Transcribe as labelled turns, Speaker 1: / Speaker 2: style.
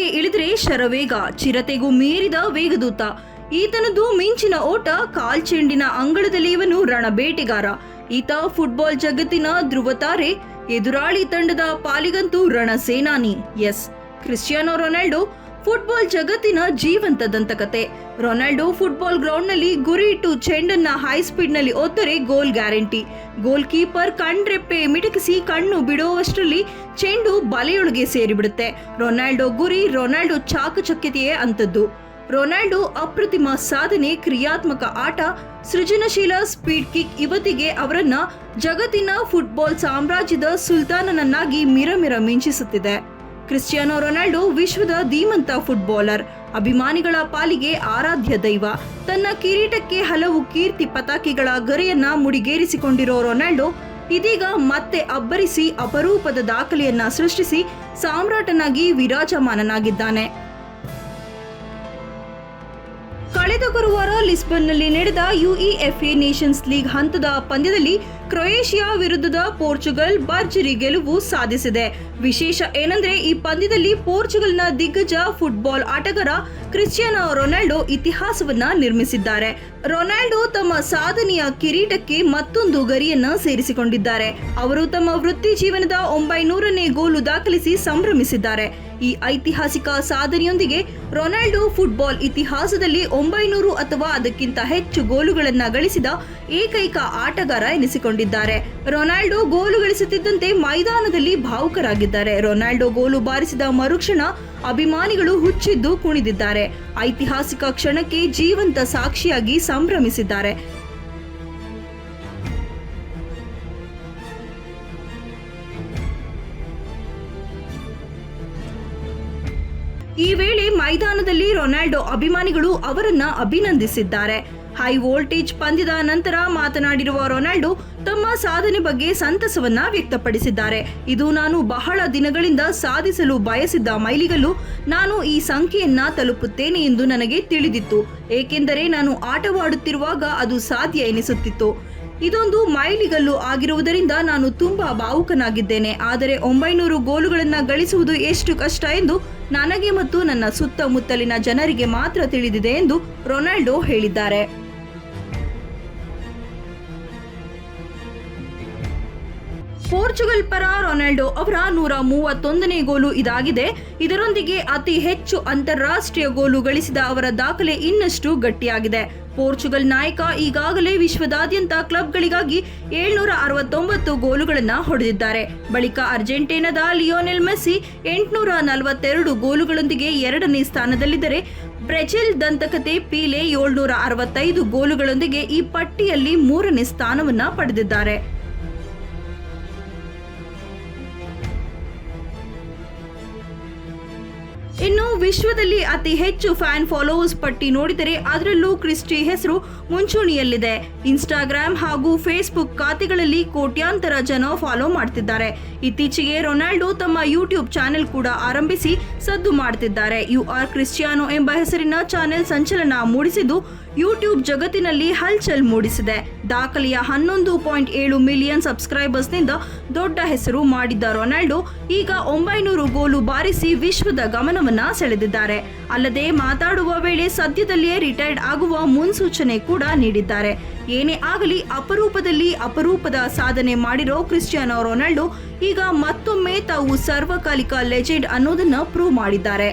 Speaker 1: ರಣರಂಗಕ್ಕೆ ಇಳಿದರೆ ಶರವೇಗ, ಚಿರತೆಗೂ ಮೀರಿದ ವೇಗದೂತ. ಈತನದು ಮಿಂಚಿನ ಓಟ, ಕಾಲ್ಚೆಂಡಿನ ಅಂಗಳದಲ್ಲಿ ಇವನು ರಣಬೇಟೆಗಾರ. ಈತ ಫುಟ್ಬಾಲ್ ಜಗತ್ತಿನ ಧ್ರುವತಾರೆ, ಎದುರಾಳಿ ತಂಡದ ಪಾಲಿಗಂತೂ ರಣಸೇನಾನಿ. ಎಸ್, ಕ್ರಿಸ್ಟಿಯಾನೋ ರೊನಾಲ್ಡೋ ಫುಟ್ಬಾಲ್ ಜಗತ್ತಿನ ಜೀವಂತ ದಂತಕತೆ. ರೊನಾಲ್ಡೋ ಫುಟ್ಬಾಲ್ ಗ್ರೌಂಡ್ನಲ್ಲಿ ಗುರಿ ಇಟ್ಟು ಚೆಂಡನ್ನ ಹೈ ಸ್ಪೀಡ್ನಲ್ಲಿ ಒತ್ತರೆ ಗೋಲ್ ಗ್ಯಾರಂಟಿ. ಗೋಲ್ ಕೀಪರ್ ಕಣ್ರೆಪ್ಪೆ ಮಿಟಕಿಸಿ ಕಣ್ಣು ಬಿಡುವಷ್ಟರಲ್ಲಿ ಚೆಂಡು ಬಲೆಯೊಳಗೆ ಸೇರಿಬಿಡುತ್ತೆ. ರೊನಾಲ್ಡೋ ಗುರಿ, ರೊನಾಲ್ಡೋ ಚಾಕಚಕ್ಯತೆಯೇ ಅಂತದ್ದು. ರೊನಾಲ್ಡೋ ಅಪ್ರತಿಮ ಸಾಧನೆ, ಕ್ರಿಯಾತ್ಮಕ ಆಟ, ಸೃಜನಶೀಲ ಸ್ಪೀಡ್ ಕಿಕ್ ಇವತ್ತಿಗೆ ಅವರನ್ನ ಜಗತ್ತಿನ ಫುಟ್ಬಾಲ್ ಸಾಮ್ರಾಜ್ಯದ ಸುಲ್ತಾನನನ್ನಾಗಿ ಮಿರಮಿರ ಮಿಂಚಿಸುತ್ತಿದೆ. ಕ್ರಿಸ್ಟಿಯಾನೋ ರೊನಾಲ್ಡೋ ವಿಶ್ವದ ಧೀಮಂತ ಫುಟ್ಬಾಲರ್, ಅಭಿಮಾನಿಗಳ ಪಾಲಿಗೆ ಆರಾಧ್ಯ ದೈವ. ತನ್ನ ಕಿರೀಟಕ್ಕೆ ಹಲವು ಕೀರ್ತಿ ಪತಾಕೆಗಳ ಗರಿಯನ್ನ ಮುಡಿಗೇರಿಸಿಕೊಂಡಿರೋ ರೊನಾಲ್ಡೋ ಇದೀಗ ಮತ್ತೆ ಅಬ್ಬರಿಸಿ ಅಪರೂಪದ ದಾಖಲೆಯನ್ನ ಸೃಷ್ಟಿಸಿ ಸಾಮ್ರಾಟನಾಗಿ ವಿರಾಜಮಾನನಾಗಿದ್ದಾನೆ. ಕಳೆದ ಗುರುವಾರ ಲಿಸ್ಬನ್ನಲ್ಲಿ ನಡೆದ ಯುಇಎಫ್ಎ ನೇಷನ್ಸ್ ಲೀಗ್ ಹಂತದ ಪಂದ್ಯದಲ್ಲಿ ಕ್ರೊಯೇಷಿಯಾ ವಿರುದ್ಧದ ಪೋರ್ಚುಗಲ್ ಭರ್ಜರಿ ಗೆಲುವು ಸಾಧಿಸಿದೆ. ವಿಶೇಷ ಏನಂದ್ರೆ ಈ ಪಂದ್ಯದಲ್ಲಿ ಪೋರ್ಚುಗಲ್ನ ದಿಗ್ಗಜ ಫುಟ್ಬಾಲ್ ಆಟಗಾರ ಕ್ರಿಸ್ಟಿಯಾನೋ ರೊನಾಲ್ಡೋ ಇತಿಹಾಸವನ್ನ ನಿರ್ಮಿಸಿದ್ದಾರೆ. ರೊನಾಲ್ಡೋ ತಮ್ಮ ಸಾಧನೆಯ ಕಿರೀಟಕ್ಕೆ ಮತ್ತೊಂದು ಗರಿಯನ್ನ ಸೇರಿಸಿಕೊಂಡಿದ್ದಾರೆ. ಅವರು ತಮ್ಮ ವೃತ್ತಿ ಜೀವನದ 900ನೇ ಗೋಲು ದಾಖಲಿಸಿ ಸಂಭ್ರಮಿಸಿದ್ದಾರೆ. ಈ ಐತಿಹಾಸಿಕ ಸಾಧನೆಯೊಂದಿಗೆ ರೊನಾಲ್ಡೋ ಫುಟ್ಬಾಲ್ ಇತಿಹಾಸದಲ್ಲಿ 900 ಅಥವಾ ಅದಕ್ಕಿಂತ ಹೆಚ್ಚು ಗೋಲುಗಳನ್ನ ಗಳಿಸಿದ ಏಕೈಕ ಆಟಗಾರ ಎನಿಸಿಕೊಂಡಿದ್ದಾರೆ. ರೊನಾಲ್ಡೋ ಗೋಲು ಗಳಿಸುತ್ತಿದ್ದಂತೆ ಮೈದಾನದಲ್ಲಿ ಭಾವುಕರಾಗಿದ್ದಾರೆ. ರೊನಾಲ್ಡೋ ಗೋಲು ಬಾರಿಸಿದ ಮರುಕ್ಷಣ ಅಭಿಮಾನಿಗಳು ಹುಚ್ಚಿದ್ದು ಕುಣಿದಿದ್ದಾರೆ. ಐತಿಹಾಸಿಕ ಕ್ಷಣಕ್ಕೆ ಜೀವಂತ ಸಾಕ್ಷಿಯಾಗಿ ಸಂಭ್ರಮಿಸಿದ್ದಾರೆ. ಈ ವೇಳೆ ಮೈದಾನದಲ್ಲಿ ರೊನಾಲ್ಡೋ ಅಭಿಮಾನಿಗಳು ಅವರನ್ನ ಅಭಿನಂದಿಸಿದ್ದಾರೆ. ಹೈ ವೋಲ್ಟೇಜ್ ಪಂದ್ಯದ ನಂತರ ಮಾತನಾಡಿರುವ ರೊನಾಲ್ಡೋ ತಮ್ಮ ಸಾಧನೆ ಬಗ್ಗೆ ಸಂತಸವನ್ನ ವ್ಯಕ್ತಪಡಿಸಿದ್ದಾರೆ. ಇದು ನಾನು ಬಹಳ ದಿನಗಳಿಂದ ಸಾಧಿಸಲು ಬಯಸಿದ್ದ ಮೈಲಿಗಲ್ಲು. ನಾನು ಈ ಸಂಖ್ಯೆಯನ್ನ ತಲುಪುತ್ತೇನೆ ಎಂದು ನನಗೆ ತಿಳಿದಿತ್ತು, ಏಕೆಂದರೆ ನಾನು ಆಟವಾಡುತ್ತಿರುವಾಗ ಅದು ಸಾಧ್ಯ ಎನಿಸುತ್ತಿತ್ತು. ಇದೊಂದು ಮೈಲಿಗಲ್ಲು ಆಗಿರುವುದರಿಂದ ನಾನು ತುಂಬಾ ಭಾವುಕನಾಗಿದ್ದೇನೆ. ಆದರೆ 900 ಗೋಲುಗಳನ್ನು ಗಳಿಸುವುದು ಎಷ್ಟು ಕಷ್ಟ ಎಂದು ನನಗೆ ಮತ್ತು ನನ್ನ ಸುತ್ತಮುತ್ತಲಿನ ಜನರಿಗೆ ಮಾತ್ರ ತಿಳಿದಿದೆ ಎಂದು ರೊನಾಲ್ಡೋ ಹೇಳಿದ್ದಾರೆ. ಪೋರ್ಚುಗಲ್ ಪರ ರೊನಾಲ್ಡೋ ಅವರ 131ನೇ ಗೋಲು ಇದಾಗಿದೆ. ಇದರೊಂದಿಗೆ ಅತಿ ಹೆಚ್ಚು ಅಂತಾರಾಷ್ಟ್ರೀಯ ಗೋಲು ಗಳಿಸಿದ ಅವರ ದಾಖಲೆ ಇನ್ನಷ್ಟು ಗಟ್ಟಿಯಾಗಿದೆ. ಪೋರ್ಚುಗಲ್ ನಾಯಕ ಈಗಾಗಲೇ ವಿಶ್ವದಾದ್ಯಂತ ಕ್ಲಬ್ಗಳಿಗಾಗಿ 769 ಗೋಲುಗಳನ್ನು ಹೊಡೆದಿದ್ದಾರೆ. ಬಳಿಕ ಅರ್ಜೆಂಟೀನಾದ ಲಿಯೋನೆಲ್ ಮೆಸ್ಸಿ 842 ಗೋಲುಗಳೊಂದಿಗೆ 2ನೇ ಸ್ಥಾನದಲ್ಲಿದ್ದರೆ, ಬ್ರೆಜಿಲ್ ದಂತಕತೆ ಪೀಲೆ 765 ಗೋಲುಗಳೊಂದಿಗೆ ಈ ಪಟ್ಟಿಯಲ್ಲಿ 3ನೇ ಸ್ಥಾನವನ್ನ ಪಡೆದಿದ್ದಾರೆ. ಇನ್ನು ವಿಶ್ವದಲ್ಲಿ ಅತಿ ಹೆಚ್ಚು ಫ್ಯಾನ್ ಫಾಲೋವರ್ಸ್ ಪಟ್ಟಿ ನೋಡಿದರೆ ಅದರಲ್ಲೂ ಕ್ರಿಸ್ಟಿ ಹೆಸರು ಮುಂಚೂಣಿಯಲ್ಲಿದೆ. ಇನ್ಸ್ಟಾಗ್ರಾಮ್ ಹಾಗೂ ಫೇಸ್ಬುಕ್ ಖಾತೆಗಳಲ್ಲಿ ಕೋಟ್ಯಾಂತರ ಜನ ಫಾಲೋ ಮಾಡ್ತಿದ್ದಾರೆ. ಇತ್ತೀಚೆಗೆ ರೊನಾಲ್ಡೋ ತಮ್ಮ ಯೂಟ್ಯೂಬ್ ಚಾನೆಲ್ ಕೂಡ ಆರಂಭಿಸಿ ಸದ್ದು ಮಾಡ್ತಿದ್ದಾರೆ. UR ಕ್ರಿಸ್ಟಿಯಾನೋ ಎಂಬ ಹೆಸರಿನ ಚಾನೆಲ್ ಸಂಚಲನ ಮೂಡಿಸಿದ್ದು ಯೂಟ್ಯೂಬ್ ಜಗತ್ತಿನಲ್ಲಿ ಹಲ್ಚಲ್ ಮೂಡಿಸಿದೆ. ದಾಖಲೆಯ 11.7 ಮಿಲಿಯನ್ ಸಬ್ಸ್ಕ್ರೈಬರ್ಸ್ನಿಂದ ದೊಡ್ಡ ಹೆಸರು ಮಾಡಿದ್ದ ರೊನಾಲ್ಡೋ ಈಗ 900 ಗೋಲು ಬಾರಿಸಿ ವಿಶ್ವದ ಗಮನವನ್ನ ಸೆಳೆದಿದ್ದಾರೆ. ಅಲ್ಲದೆ ಮಾತಾಡುವ ವೇಳೆ ಸದ್ಯದಲ್ಲಿಯೇ ರಿಟೈರ್ಡ್ ಆಗುವ ಮುನ್ಸೂಚನೆ ಕೂಡ ನೀಡಿದ್ದಾರೆ. ಏನೇ ಆಗಲಿ ಅಪರೂಪದಲ್ಲಿ ಅಪರೂಪದ ಸಾಧನೆ ಮಾಡಿರೋ ಕ್ರಿಸ್ಟಿಯಾನೋ ರೊನಾಲ್ಡೋ ಈಗ ಮತ್ತೊಮ್ಮೆ ತಾವು ಸರ್ವಕಾಲಿಕ ಲೆಜೆಂಡ್ ಅನ್ನೋದನ್ನ ಪ್ರೂವ್ ಮಾಡಿದ್ದಾರೆ.